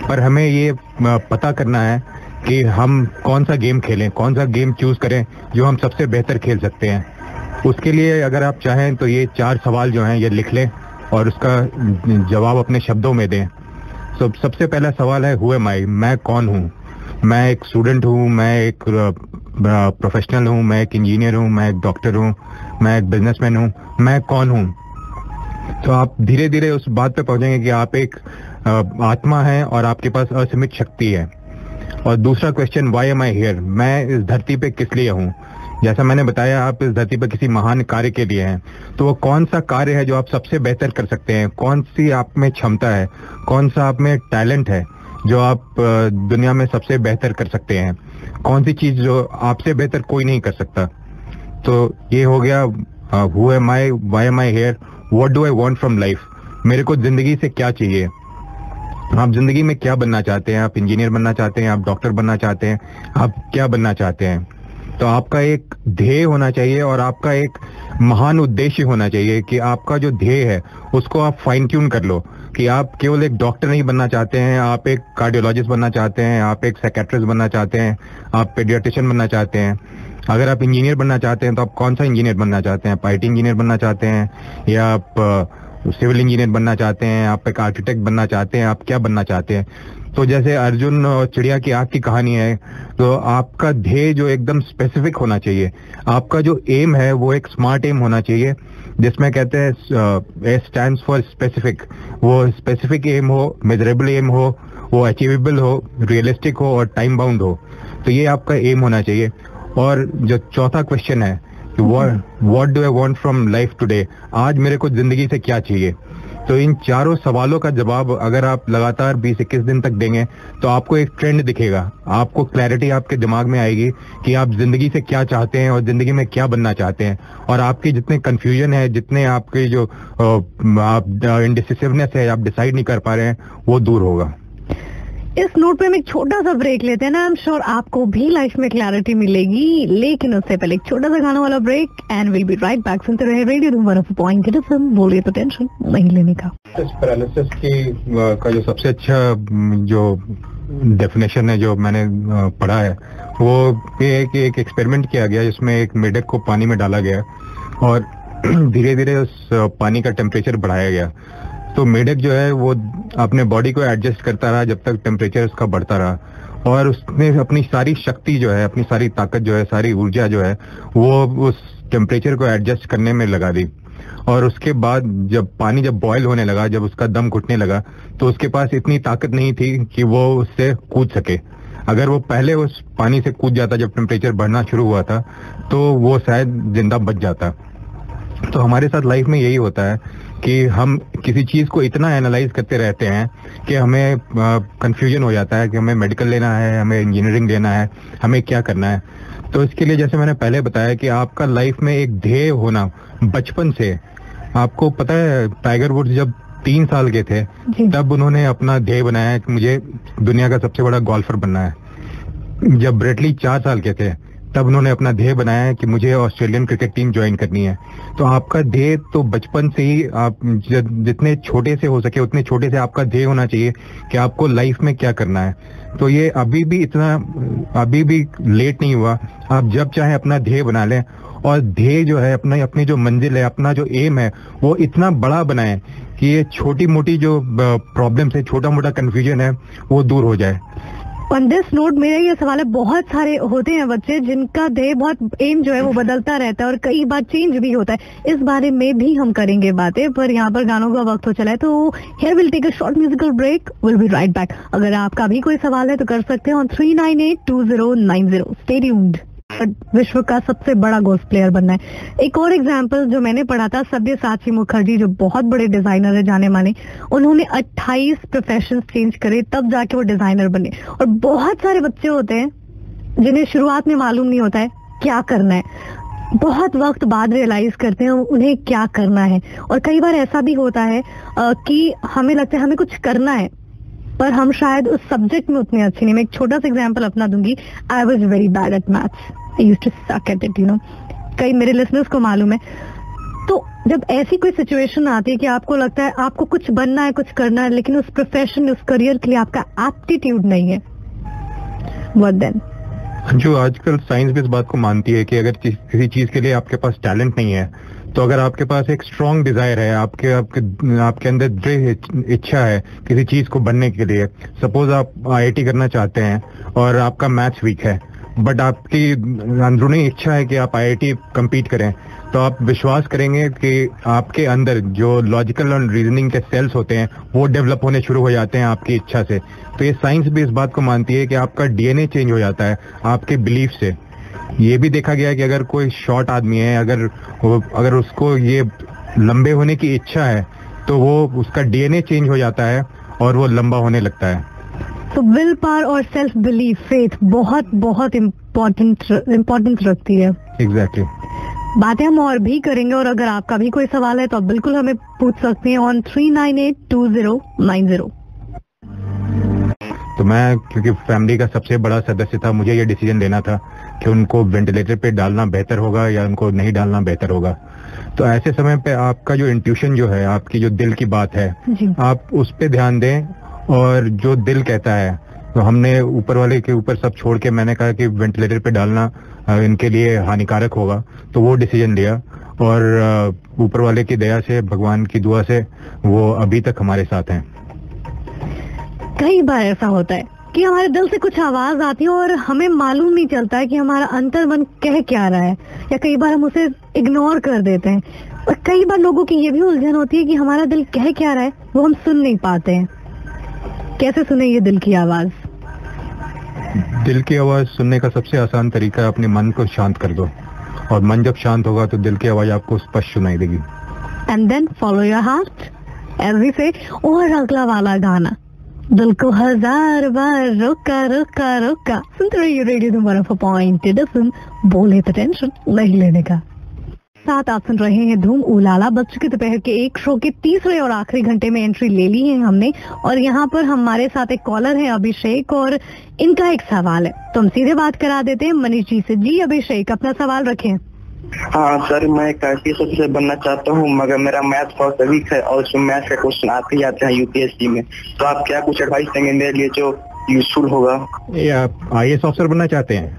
पर हमें ये पता करना है कि हम कौन सा गेम खेलें, कौन सा गेम चूज करें जो हम सबसे बेहतर खेल सकते हैं। उसके लिए अगर आप चाहें तो ये 4 सवाल जो हैं ये लिख लें और उसका जवाब अपने शब्दों में दें। सबसे पहला सवाल है हु एम आई, मैं कौन हूँ। मैं एक स्टूडेंट हूँ, मैं एक प्रोफेशनल हूँ, मैं एक इंजीनियर हूँ, मैं एक डॉक्टर हूँ, मैं एक बिजनेसमैन हूँ, मैं कौन हूँ। तो आप धीरे धीरे उस बात पे पहुंचेंगे कि आप एक आत्मा है और आपके पास असीमित शक्ति है। और दूसरा question why am I hear, मैं इस धरती पे किस लिए हूँ। जैसा मैंने बताया आप इस धरती पर किसी महान कार्य के लिए हैं, तो वो कौन सा कार्य है जो आप सबसे बेहतर कर सकते हैं, कौन सी आप में क्षमता है, कौन सा आप में टैलेंट है जो आप दुनिया में सबसे बेहतर कर सकते हैं, कौन सी चीज जो आपसे बेहतर कोई नहीं कर सकता। तो ये हो गया who am I, why am I hear, what do I want from life, मेरे को जिंदगी से क्या चाहिए। आप जिंदगी में क्या बनना चाहते हैं, आप इंजीनियर बनना चाहते हैं, आप डॉक्टर बनना चाहते हैं, आप क्या बनना चाहते हैं। तो आपका एक ध्येय होना चाहिए और आपका एक महान उद्देश्य होना चाहिए कि आपका जो ध्येय है उसको आप फाइन ट्यून कर लो कि आप केवल एक डॉक्टर नहीं बनना चाहते हैं, आप एक कार्डियोलॉजिस्ट बनना चाहते हैं, आप एक साइकेट्रिस्ट बनना चाहते हैं, आप पेडियाट्रिशियन बनना चाहते हैं। अगर आप इंजीनियर बनना चाहते हैं तो आप कौन सा इंजीनियर बनना चाहते हैं, आईटी इंजीनियर बनना चाहते हैं या आप सिविल इंजीनियर बनना चाहते हैं, आप एक आर्किटेक्ट बनना चाहते हैं, आप क्या बनना चाहते हैं। तो जैसे अर्जुन और चिड़िया की आंख की कहानी है, तो आपका ध्येय जो एकदम स्पेसिफिक होना चाहिए, आपका जो एम है वो एक स्मार्ट एम होना चाहिए, जिसमें कहते हैं ए स्टैंड्स फॉर स्पेसिफिक। वो स्पेसिफिक एम हो, मेजरेबल एम हो, वो अचीवेबल हो, रियलिस्टिक हो और टाइम बाउंड हो। तो ये आपका एम होना चाहिए। और जो चौथा क्वेश्चन है what do I want from life today, आज मेरे को जिंदगी से क्या चाहिए। तो इन चारों सवालों का जवाब अगर आप लगातार 20-21 दिन तक देंगे तो आपको एक ट्रेंड दिखेगा, आपको क्लैरिटी आपके दिमाग में आएगी कि आप जिंदगी से क्या चाहते हैं और जिंदगी में क्या बनना चाहते हैं। और आपके जितने कंफ्यूजन है, जितने आपके जो आप इंडिसिसिवनेस है, आप डिसाइड नहीं कर पा रहे हैं, वो दूर होगा। इस नोट पे हम एक छोटा सा ब्रेक लेते हैं ना। आई एम श्योर आपको भी लाइफ में क्लैरिटी मिलेगी, लेकिन उससे पहले एक छोटा सा गाना वाला break and will be right back. सुनते रहे रेडियो रूम 104.8 बोलिए तो टेंशन नहीं लेने का। पैरालिसिस का जो सबसे अच्छा जो डेफिनेशन है जो मैंने पढ़ा है वो ये है कि एक एक्सपेरिमेंट किया गया जिसमें एक मेढक को पानी में डाला गया और धीरे धीरे उस पानी का टेम्परेचर बढ़ाया गया। तो मेढक जो है वो अपने बॉडी को एडजस्ट करता रहा जब तक टेम्परेचर उसका बढ़ता रहा और उसने अपनी सारी शक्ति जो है, अपनी सारी ताकत जो है, सारी ऊर्जा जो है वो उस टेम्परेचर को एडजस्ट करने में लगा दी। और उसके बाद जब पानी बॉयल होने लगा, जब उसका दम घुटने लगा, तो उसके पास इतनी ताकत नहीं थी कि वो उससे कूद सके। अगर वो पहले उस पानी से कूद जाता जब टेम्परेचर बढ़ना शुरू हुआ था तो वो शायद जिंदा बच जाता। तो हमारे साथ लाइफ में यही होता है कि हम किसी चीज को इतना एनालाइज करते रहते हैं कि हमें कंफ्यूजन हो जाता है कि हमें मेडिकल लेना है, हमें इंजीनियरिंग लेना है, हमें क्या करना है। तो इसके लिए जैसे मैंने पहले बताया कि आपका लाइफ में एक ध्येय होना बचपन से। आपको पता है टाइगर वुड्स जब 3 साल के थे तब उन्होंने अपना ध्येय बनाया कि मुझे दुनिया का सबसे बड़ा गोल्फर बनना है। जब ब्रेटली 4 साल के थे तब उन्होंने अपना ध्येय बनाया कि मुझे ऑस्ट्रेलियन क्रिकेट टीम ज्वाइन करनी है। तो आपका ध्येय तो बचपन से ही, आप जितने छोटे से हो सके उतने छोटे से आपका ध्येय होना चाहिए कि आपको लाइफ में क्या करना है। तो ये अभी भी लेट नहीं हुआ। आप जब चाहे अपना ध्येय बना लें और ध्येय जो है अपनी जो मंजिल है, अपना जो एम है वो इतना बड़ा बनाएं कि ये छोटी मोटी जो प्रॉब्लम है, छोटा मोटा कंफ्यूजन है वो दूर हो जाए। ऑन दिस नोट मेरा ये सवाल है, बहुत सारे होते हैं बच्चे जिनका ध्येय बहुत एम जो है वो बदलता रहता है और कई बार चेंज भी होता है। इस बारे में भी हम करेंगे बातें, पर यहाँ पर गानों का वक्त हो चला है तो here will take a short musical break, will be right back. अगर आपका भी कोई सवाल है तो कर सकते हैं ऑन 3982090। Stay tuned. विश्व का सबसे बड़ा गोल्फ प्लेयर बनना है। एक और एग्जांपल जो मैंने पढ़ा था, सब्यसाची मुखर्जी जो बहुत बड़े डिजाइनर है जाने माने, उन्होंने 28 प्रोफेशन चेंज करे तब जाके वो डिजाइनर बने। और बहुत सारे बच्चे होते हैं जिन्हें शुरुआत में मालूम नहीं होता है क्या करना है, बहुत वक्त बाद रियलाइज करते हैं उन्हें क्या करना है। और कई बार ऐसा भी होता है कि हमें लगता है हमें कुछ करना है पर हम शायद उस सब्जेक्ट में उतने अच्छे नहीं। मैं एक छोटा सा एग्जांपल अपना दूंगी। I was very bad at maths, I used to suck at it, you know. कई मेरे लिसनर्स को मालूम है। तो जब ऐसी कोई सिचुएशन आती है कि आपको लगता है आपको कुछ बनना है, कुछ करना है, लेकिन उस प्रोफेशन, उस करियर के लिए आपका एप्टीट्यूड नहीं है, व्हाट देन? जो आजकल साइंस भी इस बात को मानती है कि अगर किसी चीज के लिए आपके पास टैलेंट नहीं है, तो अगर आपके पास एक स्ट्रांग डिजायर है, आपके आपके आपके अंदर दृढ़ इच्छा है किसी चीज को बनने के लिए, सपोज आप IIT करना चाहते हैं और आपका मैथ्स वीक है, बट आपकी अंदरूनी इच्छा है कि आप IIT compete करें, तो आप विश्वास करेंगे कि आपके अंदर जो लॉजिकल और रीजनिंग के सेल्स होते हैं वो डेवलप होने शुरू हो जाते हैं आपकी इच्छा से। तो ये साइंस भी इस बात को मानती है कि आपका DNA चेंज हो जाता है आपके बिलीफ से। ये भी देखा गया है कि अगर कोई शॉर्ट आदमी है, अगर उसको ये लंबे होने की इच्छा है, तो वो उसका DNA चेंज हो जाता है और वो लंबा होने लगता है। तो विल पावर और सेल्फ बिलीफ, फेथ बहुत बहुत इम्पोर्टेंट रखती है। एग्जैक्टली। बातें हम और भी करेंगे, और अगर आपका भी कोई सवाल है तो आप बिल्कुल हमें पूछ सकते हैं ऑन 3982090। तो मैं, क्योंकि फैमिली का सबसे बड़ा सदस्य था, मुझे ये डिसीजन लेना था कि उनको वेंटिलेटर पे डालना बेहतर होगा या उनको नहीं डालना बेहतर होगा। तो ऐसे समय पे आपका जो इंट्यूशन जो है, आपकी जो दिल की बात है, आप उस पे ध्यान दें, और जो दिल कहता है, तो हमने ऊपर वाले के ऊपर सब छोड़ के मैंने कहा कि वेंटिलेटर पे डालना इनके लिए हानिकारक होगा, तो वो डिसीजन लिया, और ऊपर वाले की दया से, भगवान की दुआ से वो अभी तक हमारे साथ हैं। कई बार ऐसा होता है कि हमारे दिल से कुछ आवाज आती है और हमें मालूम नहीं चलता है कि हमारा अंतर्मन कह क्या रहा है, या कई बार हम उसे इग्नोर कर देते हैं। और कई बार लोगों की ये भी उलझन होती है कि हमारा दिल कह क्या रहा है वो हम सुन नहीं पाते हैं। कैसे सुने ये दिल की आवाज? दिल की आवाज सुनने का सबसे आसान तरीका है अपने मन को शांत कर दो, और मन जब शांत होगा तो दिल की आवाज आपको स्पष्ट सुनाई देगी। And then follow your heart, every say. और अगला वाला गाना, दिल को 1000 बार रोका रोका रोका। सुनते रहिए रेडियो तुम्हारा 4.8 FM, बोले तो टेंशन नहीं लेने का। साथ आप सुन रहे हैं धूम उलाला। बज चुके दोपहर के 1 शो के तीसरे और आखिरी घंटे में एंट्री ले ली है हमने, और यहाँ पर हमारे साथ एक कॉलर है अभिषेक, और इनका एक सवाल है, तो हम सीधे बात करा देते हैं मनीष जी से। जी अभिषेक, अपना सवाल रखें। हाँ सर, मैं एक IPS ऑफिसर बनना चाहता हूँ, मगर मेरा मैथ बहुत वीक है और उसमें मैथ के क्वेश्चन आते ही आते हैं UPSC में। तो आप क्या कुछ एडवाइस देंगे मेरे लिए जो यूजफुल होगा? आप IAS ऑफिसर बनना चाहते हैं?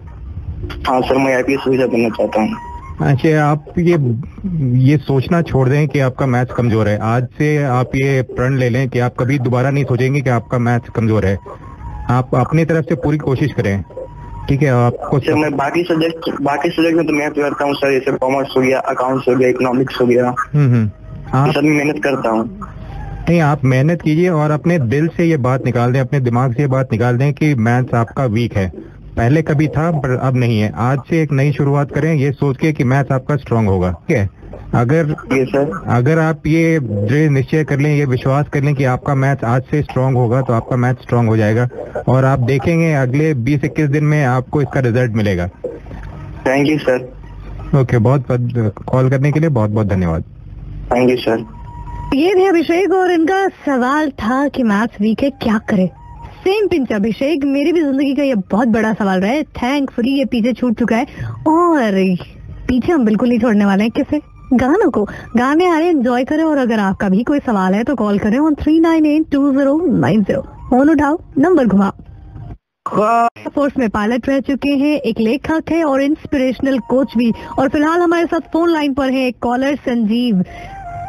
हाँ सर, मैं IPS ऑफिसर बनना चाहता हूँ। अच्छा, आप ये सोचना छोड़ दें कि आपका मैथ्स कमजोर है। आज से आप ये प्रण ले लें कि आप कभी दोबारा नहीं सोचेंगे कि आपका मैथ्स कमजोर है। आप अपनी तरफ से पूरी कोशिश करें, ठीक है? आपको सर मैं बाकी सब्जेक्ट में तो मैथ करता हूँ सर, जैसे कॉमर्स हो गया, अकाउंट्स हो गया, इकोनॉमिक्स हो गया, आप सब मेहनत करता हूँ। नहीं, आप मेहनत कीजिए और अपने दिल से ये बात निकाल दें, अपने दिमाग से ये बात निकाल दें कि मैथ्स आपका वीक है। पहले कभी था पर अब नहीं है। आज से एक नई शुरुआत करें ये सोच के कि मैथ्स आपका स्ट्रांग होगा, ठीक है? अगर आप ये दृढ़ निश्चय कर लें, ये विश्वास कर लें कि आपका मैथ्स आज से स्ट्रांग होगा, तो आपका मैथ्स स्ट्रांग हो जाएगा, और आप देखेंगे अगले 20-21 दिन में आपको इसका रिजल्ट मिलेगा। Thank you sir. ओके, बहुत कॉल करने के लिए बहुत बहुत धन्यवाद। Thank you sir. ये थे अभिषेक, और इनका सवाल था कि मैथ्स वीक है, क्या करे। सेम पिंच अभिषेक, मेरी भी जिंदगी का ये बहुत बड़ा सवाल रहा है। थैंकफुली ये पीछे छूट चुका है, और पीछे हम बिल्कुल नहीं छोड़ने वाले हैं। किसे? गानों को। गाने आ रहे हैं, एंजॉय करें, और अगर आपका भी कोई सवाल है तो कॉल करें ऑन 3982090। फोन उठाओ, नंबर घुमाओ। फोर्स में पायलट रह चुके हैं, एक लेखक है और इंस्पिरेशनल कोच भी, और फिलहाल हमारे साथ फोन लाइन पर है एक कॉलर संजीव।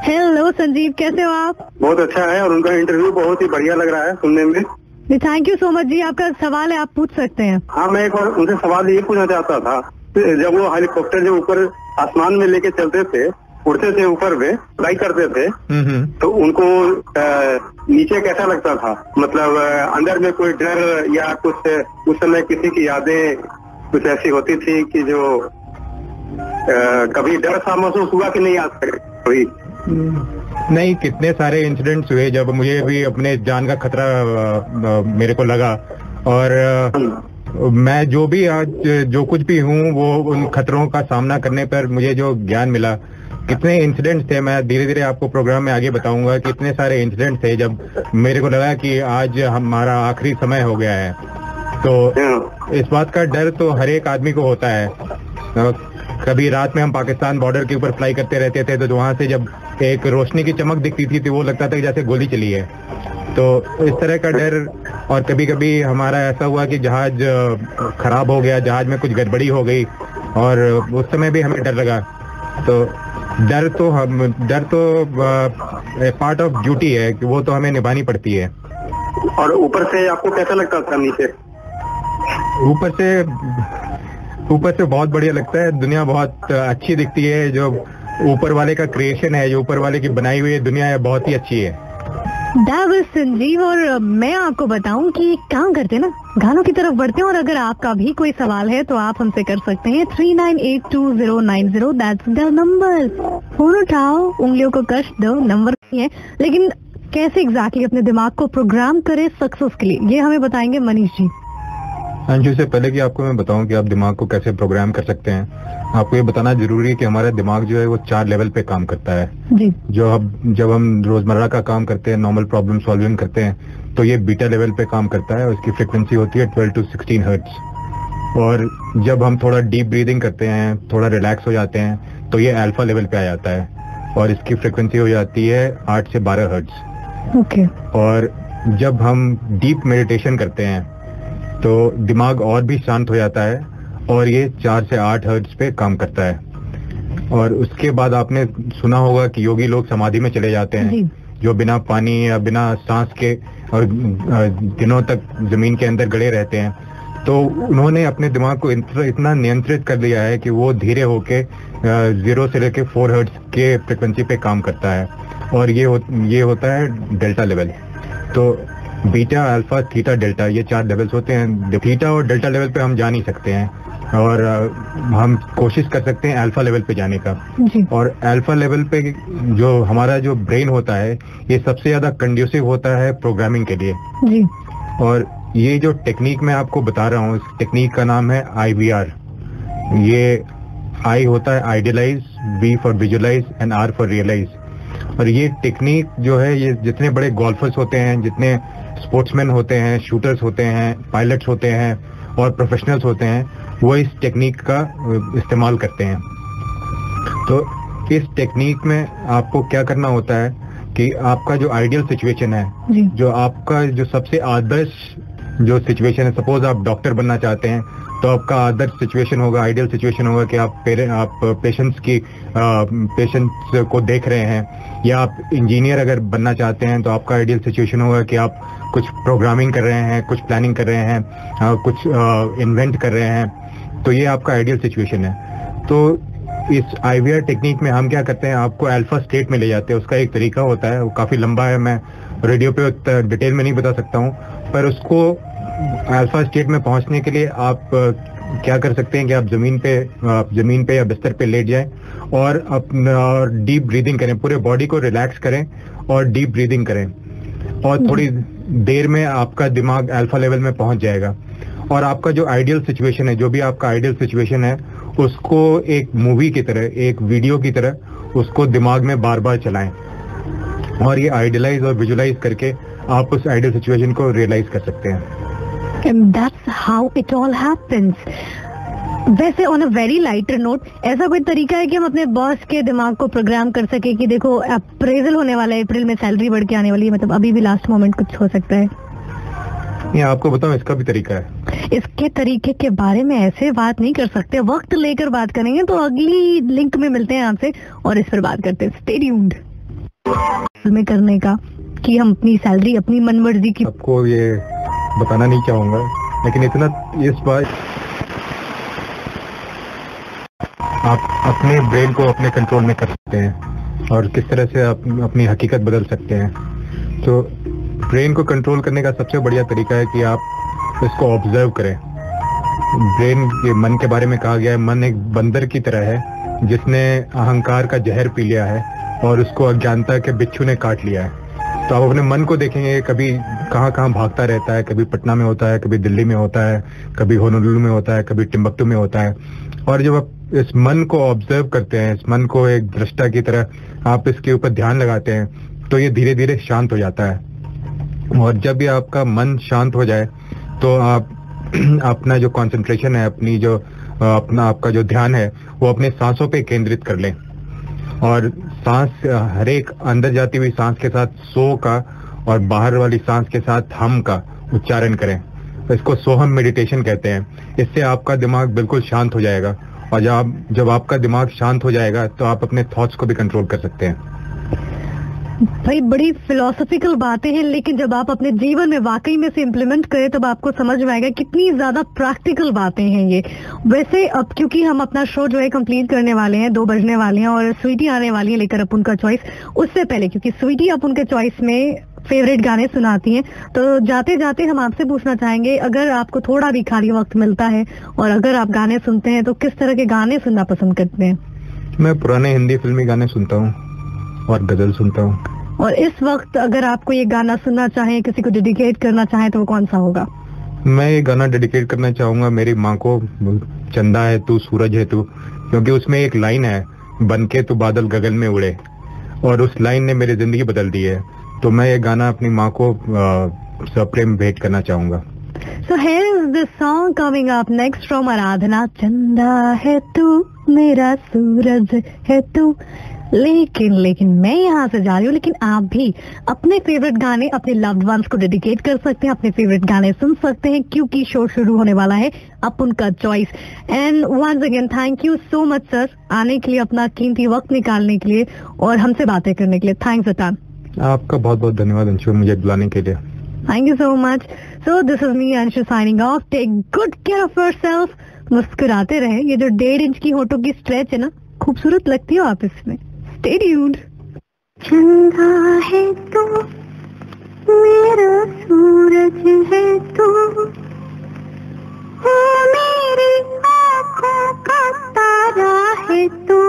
हेलो संजीव, कैसे हो आप? बहुत अच्छा है, और उनका इंटरव्यू बहुत ही बढ़िया लग रहा है सुनने में। थैंक यू सो मच जी। आपका सवाल है, आप पूछ सकते हैं। हाँ, मैं एक बार उनसे सवाल ये पूछना चाहता था, जब वो हेलीकॉप्टर जो ऊपर आसमान में लेके चलते थे, उड़ते थे ऊपर में, फ्लाई करते थे, तो उनको नीचे कैसा लगता था? मतलब अंदर में कोई डर या कुछ उस समय किसी की यादें कुछ ऐसी होती थी कि जो कभी डर सा महसूस हुआ कि नहीं आज तक कभी? नहीं, कितने सारे इंसिडेंट्स हुए जब मुझे भी अपने जान का खतरा मेरे को लगा, और मैं जो भी आज जो कुछ भी हूँ वो उन खतरों का सामना करने पर मुझे जो ज्ञान मिला। कितने इंसिडेंट्स थे, मैं धीरे धीरे आपको प्रोग्राम में आगे बताऊंगा। कितने सारे इंसिडेंट्स थे जब मेरे को लगा कि आज हमारा आखिरी समय हो गया है। तो इस बात का डर तो हर एक आदमी को होता है, कभी रात में हम पाकिस्तान बॉर्डर के ऊपर फ्लाई करते रहते थे, तो वहां से जब एक रोशनी की चमक दिखती थी तो वो लगता था कि जैसे गोली चली है। तो इस तरह का डर, और कभी कभी हमारा ऐसा हुआ कि जहाज खराब हो गया, जहाज में कुछ गड़बड़ी हो गई, और उस समय भी हमें डर लगा। तो डर तो पार्ट ऑफ ड्यूटी है कि वो तो हमें निभानी पड़ती है। और ऊपर से आपको कैसा लगता था नीचे? ऊपर से बहुत बढ़िया लगता है, दुनिया बहुत अच्छी दिखती है। जो ऊपर वाले का क्रिएशन है, जो ऊपर वाले की बनाई हुई दुनिया है, बहुत ही अच्छी है। दावत संजीव, और मैं आपको बताऊं कि काम करते ना, गानों की तरफ बढ़ते हैं, और अगर आपका भी कोई सवाल है तो आप हमसे कर सकते हैं 39829090, दैट्स द नंबर। फोन उठाओ, उंगलियों को कष्ट दो, नंबर नहीं है, लेकिन कैसे एग्जैक्टली अपने दिमाग को प्रोग्राम करें सक्सेस के लिए, ये हमें बताएंगे मनीष जी। अंशु, से पहले कि आपको मैं बताऊं कि आप दिमाग को कैसे प्रोग्राम कर सकते हैं, आपको ये बताना जरूरी है कि हमारा दिमाग जो है वो 4 लेवल पे काम करता है जी। जब हम रोजमर्रा का काम करते हैं, नॉर्मल प्रॉब्लम सॉल्विंग करते हैं, तो ये बीटा लेवल पे काम करता है, और इसकी फ्रिक्वेंसी होती है 12 to 16 हर्ट्ज। और जब हम थोड़ा डीप ब्रीदिंग करते हैं, थोड़ा रिलैक्स हो जाते हैं, तो ये अल्फा लेवल पे आ जाता है, और इसकी फ्रिक्वेंसी हो जाती है 8 से 12 हर्ट्ज। ओके। और जब हम डीप मेडिटेशन करते हैं तो दिमाग और भी शांत हो जाता है, और ये 4 से 8 हर्ट्ज पे काम करता है। और उसके बाद आपने सुना होगा कि योगी लोग समाधि में चले जाते हैं, जो बिना पानी या बिना सांस के और दिनों तक जमीन के अंदर गड़े रहते हैं। तो उन्होंने अपने दिमाग को इतना नियंत्रित कर लिया है कि वो धीरे होके 0 से लेके 4 हर्ट्ज के फ्रिक्वेंसी पे काम करता है, और ये होता है डेल्टा लेवल। तो बीटा, अल्फा, थीटा, डेल्टा, ये 4 लेवल्स होते हैं। थीटा और डेल्टा लेवल पे हम जा नहीं सकते हैं, और हम कोशिश कर सकते हैं अल्फा लेवल पे जाने का। और अल्फा लेवल पे जो हमारा जो ब्रेन होता है, ये सबसे ज्यादा कंड्यूसिव होता है प्रोग्रामिंग के लिए जी। और ये जो टेक्निक मैं आपको बता रहा हूँ, इस टेक्निक का नाम है IVR। ये I होता है idealise, V for visualise and R for realise. और ये टेक्निक जो है, ये जितने बड़े गोल्फर्स होते हैं, जितने स्पोर्ट्समैन होते हैं, शूटर्स होते हैं, पायलट्स होते हैं और प्रोफेशनल्स होते हैं, वो इस टेक्निक का इस्तेमाल करते हैं। तो इस टेक्निक में आपको क्या करना होता है कि आपका जो आइडियल सिचुएशन है, जो आपका जो सबसे आदर्श जो सिचुएशन है, सपोज आप डॉक्टर बनना चाहते हैं, तो आपका आदर्श सिचुएशन होगा, आइडियल सिचुएशन होगा कि आप पेशेंट्स को देख रहे हैं, या आप इंजीनियर अगर बनना चाहते हैं तो आपका आइडियल सिचुएशन होगा कि आप कुछ प्रोग्रामिंग कर रहे हैं, कुछ प्लानिंग कर रहे हैं, कुछ इन्वेंट कर रहे हैं। तो ये आपका आइडियल सिचुएशन है। तो इस IVR टेक्निक में हम क्या करते हैं, आपको अल्फा स्टेट में ले जाते हैं। उसका एक तरीका होता है, वो काफी लंबा है, मैं रेडियो पे डिटेल में नहीं बता सकता हूँ, पर उसको अल्फा स्टेट में पहुंचने के लिए आप क्या कर सकते हैं कि आप जमीन पे या बिस्तर पे लेट जाएं और डीप ब्रीदिंग करें, पूरे बॉडी को रिलैक्स करें और डीप ब्रीदिंग करें, और थोड़ी देर में आपका दिमाग अल्फा लेवल में पहुंच जाएगा। और आपका जो आइडियल सिचुएशन है, जो भी आपका आइडियल सिचुएशन है, उसको एक मूवी की तरह, एक वीडियो की तरह उसको दिमाग में बार बार चलाएं, और ये आइडियलाइज और विजुअलाइज करके आप उस आइडियल सिचुएशन को रियलाइज कर सकते हैं। And that's how it all happens. वैसे on a very lighter note, ऐसा कोई तरीका है कि हम अपने बॉस के दिमाग को प्रोग्राम कर सके कि देखो अप्रेजल होने वाला है, अप्रैल में सैलरी बढ़ के आने वाली है, मतलब अभी भी लास्ट मोमेंट कुछ हो सकता है? ये आपको बताऊं, इसका भी तरीका है। इसके तरीके के बारे में ऐसे बात नहीं कर सकते, वक्त लेकर बात करेंगे। तो अगली लिंक में मिलते हैं आपसे और इस पर बात करते हैं। Stay tuned. में करने का कि हम अपनी सैलरी अपनी मनमर्जी की, आपको ये बताना नहीं चाहूंगा, लेकिन इतना इस बार आप अपने ब्रेन को अपने कंट्रोल में कर सकते हैं और किस तरह से आप अपनी हकीकत बदल सकते हैं। तो ब्रेन को कंट्रोल करने का सबसे बढ़िया तरीका है कि आप इसको ऑब्जर्व करें। ब्रेन के मन के बारे में कहा गया है, मन एक बंदर की तरह है जिसने अहंकार का जहर पी लिया है और उसको अज्ञानता के बिच्छू ने काट लिया है। तो आप अपने मन को देखेंगे, कभी कहाँ कहाँ भागता रहता है, कभी पटना में होता है, कभी दिल्ली में होता है, कभी होनोलुलु में होता है, कभी टिम्बक्टू में होता है। और जब आप इस मन को ऑब्जर्व करते हैं, इस मन को एक दृष्टा की तरह आप इसके ऊपर ध्यान लगाते हैं, तो ये धीरे धीरे शांत हो जाता है। और जब भी आपका मन शांत हो जाए तो आप अपना जो कंसंट्रेशन है, अपनी जो आपका जो ध्यान है वो अपने सांसों पे केंद्रित कर लें और सांस, हर एक अंदर जाती हुई सांस के साथ सो का और बाहर वाली सांस के साथ हम का उच्चारण करें। तो इसको सोहम मेडिटेशन कहते हैं। इससे आपका दिमाग बिल्कुल शांत हो जाएगा और जब आपका दिमाग शांत हो जाएगा तो आप अपने थॉट्स को भी कंट्रोल कर सकते हैं। भाई बड़ी फिलोसॉफिकल बातें हैं, लेकिन जब आप अपने जीवन में वाकई में से इम्प्लीमेंट करें तब आपको समझ में आएगा कितनी ज्यादा प्रैक्टिकल बातें हैं ये। वैसे अब क्योंकि हम अपना शो जो है कंप्लीट करने वाले हैं, 2 बजने वाले हैं और स्वीटी आने वाली है लेकर अपन का चॉइस, उससे पहले क्योंकि स्वीटी अपन के चॉइस में फेवरेट गाने सुनाती हैं, तो जाते जाते हम आपसे पूछना चाहेंगे, अगर आपको थोड़ा भी खाली वक्त मिलता है और अगर आप गाने सुनते हैं तो किस तरह के गाने सुनना पसंद करते हैं? मैं पुराने हिंदी फिल्मी गाने सुनता हूँ और गजल सुनता हूँ। और इस वक्त अगर आपको ये गाना सुनना चाहें, किसी को डेडिकेट करना चाहें तो वो कौन सा होगा? मैं ये गाना डेडिकेट करना चाहूंगा मेरी माँ को, चंदा है तू सूरज है तू, क्योंकि उसमें एक लाइन है, बनके तू बादल गगन में उड़े, और उस लाइन ने मेरी जिंदगी बदल दी है। तो मैं ये गाना अपनी माँ को सप्रेम भेंट करना चाहूंगा। So here is the song coming up next from आराधना। चंदा है तू मेरा सूरज है तू, लेकिन मैं यहाँ से जा रही हूँ, लेकिन आप भी अपने फेवरेट गाने अपने लव्ड वंस को डेडिकेट कर सकते हैं, अपने फेवरेट गाने सुन सकते हैं, क्योंकि शो शुरू होने वाला है अपन का choice. And once again thank you so much sir, आने के लिए, अपना कीमती वक्त निकालने के लिए और हमसे बातें करने के लिए। थैंक्स अतान। आपका बहुत बहुत धन्यवाद अंशु, मुझे बुलाने के लिए। Thank you so much. So this is me Anshu signing off. Take good care of yourself, मुस्कुराते रहे। ये जो 1.5 इंच की होठों की स्ट्रेच है ना, खूबसूरत लगती हो आप इसमें। Stay tuned. चंदा है तू मेरा सूरज है तू, ओ मेरी आँखों का तारा है तू।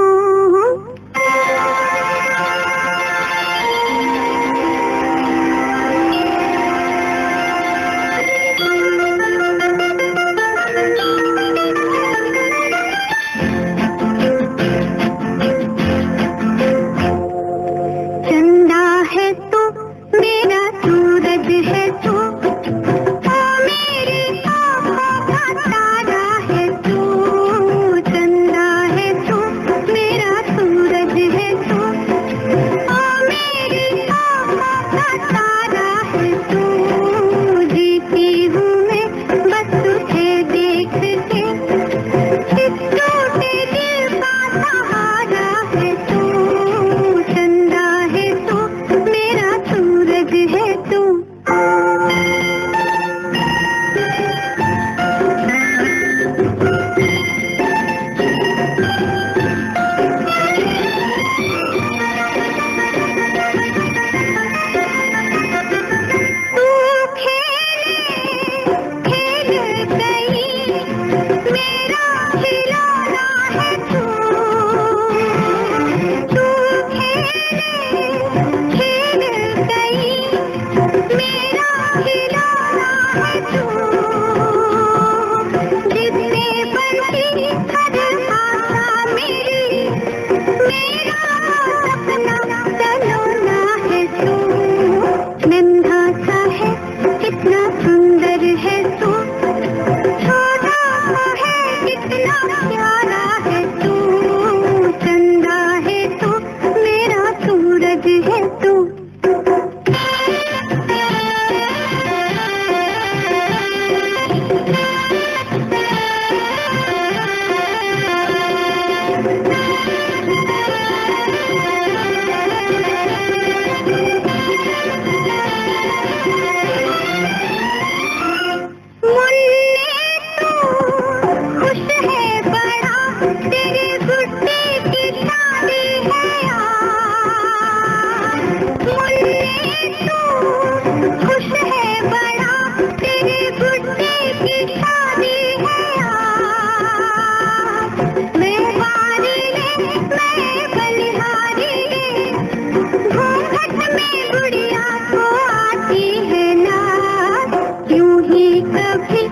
कभी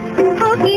होगी